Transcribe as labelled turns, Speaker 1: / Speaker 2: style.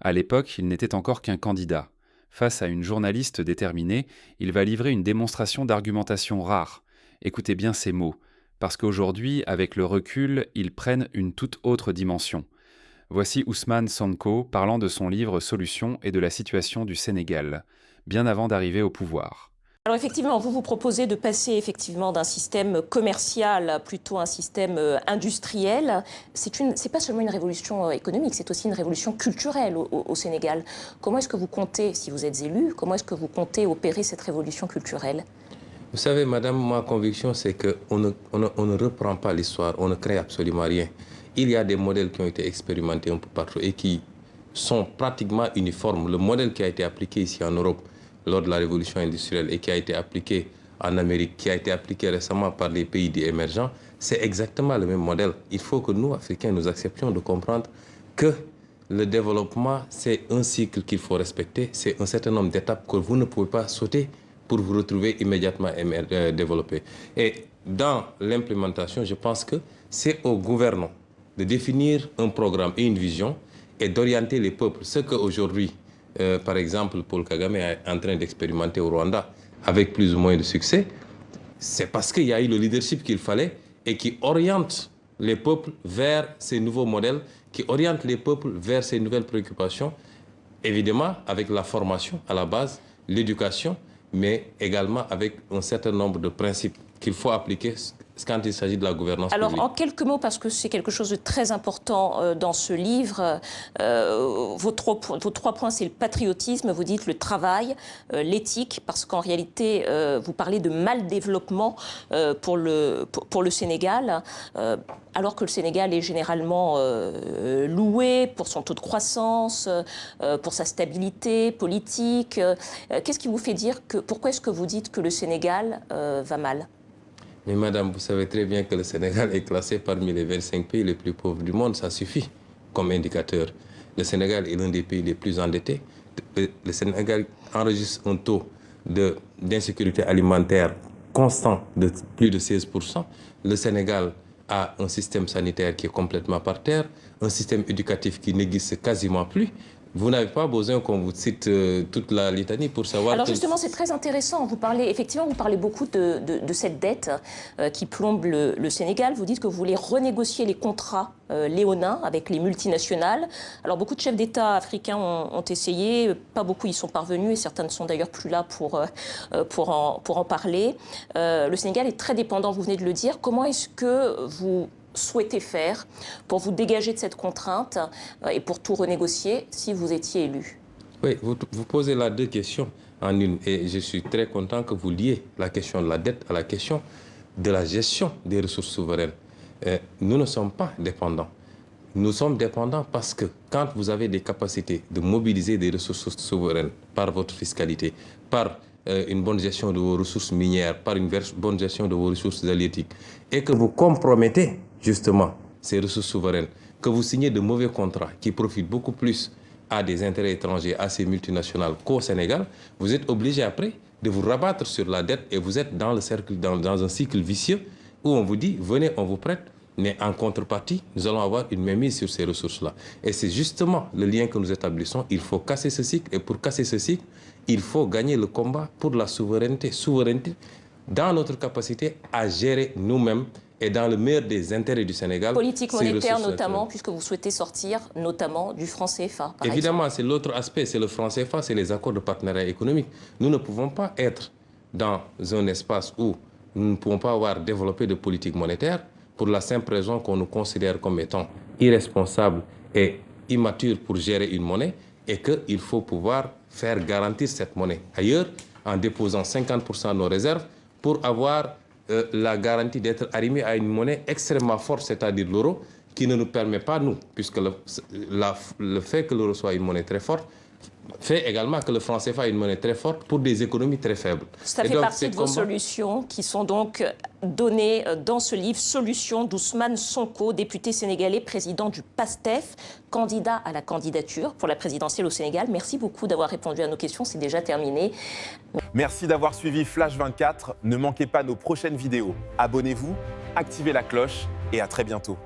Speaker 1: À l'époque, il n'était encore qu'un candidat. Face à une journaliste déterminée, il va livrer une démonstration d'argumentation rare. Écoutez bien ces mots, parce qu'aujourd'hui, avec le recul, ils prennent une toute autre dimension. Voici Ousmane Sonko parlant de son livre Solutions et de la situation du Sénégal, bien avant d'arriver au pouvoir.
Speaker 2: Alors effectivement, vous proposez de passer effectivement d'un système commercial plutôt à un système industriel. C'est pas seulement une révolution économique, c'est aussi une révolution culturelle au Sénégal. Comment est-ce que vous comptez, si vous êtes élu, comment est-ce que vous comptez opérer cette révolution culturelle?
Speaker 3: Vous savez, madame, ma conviction, c'est qu'on ne reprend pas l'histoire, on ne crée absolument rien. Il y a des modèles qui ont été expérimentés un peu partout et qui sont pratiquement uniformes. Le modèle qui a été appliqué ici en Europe lors de la révolution industrielle et qui a été appliqué en Amérique, qui a été appliqué récemment par les pays dits émergents, c'est exactement le même modèle. Il faut que nous, Africains, nous acceptions de comprendre que le développement, c'est un cycle qu'il faut respecter, c'est un certain nombre d'étapes que vous ne pouvez pas sauter pour vous retrouver immédiatement développé. Et dans l'implémentation, je pense que c'est aux gouvernants de définir un programme et une vision et d'orienter les peuples. Ce qu'aujourd'hui, par exemple, Paul Kagame est en train d'expérimenter au Rwanda avec plus ou moins de succès, c'est parce qu'il y a eu le leadership qu'il fallait et qui oriente les peuples vers ces nouveaux modèles, qui oriente les peuples vers ces nouvelles préoccupations, évidemment avec la formation à la base, l'éducation, mais également avec un certain nombre de principes qu'il faut appliquer quand il s'agit de la gouvernance publique.
Speaker 2: Alors, en quelques mots, parce que c'est quelque chose de très important dans ce livre, vos trois points, c'est le patriotisme, vous dites le travail, l'éthique, parce qu'en réalité, vous parlez de mal-développement pour le Sénégal, alors que le Sénégal est généralement loué pour son taux de croissance, pour sa stabilité politique. Qu'est-ce qui vous fait dire que... Pourquoi est-ce que vous dites que le Sénégal va mal ?
Speaker 3: Mais madame, vous savez très bien que le Sénégal est classé parmi les 25 pays les plus pauvres du monde. Ça suffit comme indicateur. Le Sénégal est l'un des pays les plus endettés. Le Sénégal enregistre un taux d'insécurité alimentaire constant de plus de 16%. Le Sénégal a un système sanitaire qui est complètement par terre, un système éducatif qui n'existe quasiment plus. Vous n'avez pas besoin qu'on vous cite toute la litanie pour savoir...
Speaker 2: Alors justement, c'est très intéressant. Vous parlez beaucoup de cette dette qui plombe le Sénégal. Vous dites que vous voulez renégocier les contrats léonins avec les multinationales. Alors beaucoup de chefs d'État africains ont essayé, pas beaucoup y sont parvenus et certains ne sont d'ailleurs plus là pour en parler. Le Sénégal est très dépendant, vous venez de le dire. Comment est-ce que vous souhaitez faire pour vous dégager de cette contrainte et pour tout renégocier si vous étiez élu?
Speaker 3: Oui, vous posez là deux questions en une et je suis très content que vous liez la question de la dette à la question de la gestion des ressources souveraines. Nous ne sommes pas dépendants. Nous sommes dépendants parce que quand vous avez des capacités de mobiliser des ressources souveraines par votre fiscalité, par une bonne gestion de vos ressources minières, par une bonne gestion de vos ressources halieutiques, et que vous compromettez justement ces ressources souveraines, que vous signez de mauvais contrats qui profitent beaucoup plus à des intérêts étrangers, à ces multinationales qu'au Sénégal, vous êtes obligé après de vous rabattre sur la dette et vous êtes dans un cycle vicieux où on vous dit, venez, on vous prête, mais en contrepartie, nous allons avoir une mainmise sur ces ressources-là. Et c'est justement le lien que nous établissons. Il faut casser ce cycle et pour casser ce cycle, il faut gagner le combat pour la souveraineté dans notre capacité à gérer nous-mêmes et dans le meilleur des intérêts du Sénégal.
Speaker 2: Politique monétaire notamment, puisque vous souhaitez sortir notamment du franc CFA.
Speaker 3: Évidemment, c'est l'autre aspect, c'est le franc CFA, c'est les accords de partenariat économique. Nous ne pouvons pas être dans un espace où nous ne pouvons pas avoir développé de politique monétaire pour la simple raison qu'on nous considère comme étant irresponsables et immatures pour gérer une monnaie et qu'il faut pouvoir faire garantir cette monnaie ailleurs en déposant 50% de nos réserves pour avoir la garantie d'être arrimé à une monnaie extrêmement forte, c'est-à-dire l'euro, qui ne nous permet pas, nous, puisque le fait que l'euro soit une monnaie très forte, fait également que le franc CFA est une monnaie très forte pour des économies très faibles.
Speaker 2: Ça fait partie de vos solutions qui sont donc données dans ce livre, Solutions d'Ousmane Sonko, député sénégalais, président du PASTEF, candidat à la candidature pour la présidentielle au Sénégal. Merci beaucoup d'avoir répondu à nos questions, c'est déjà terminé.
Speaker 4: Merci d'avoir suivi Flash 24. Ne manquez pas nos prochaines vidéos. Abonnez-vous, activez la cloche et à très bientôt.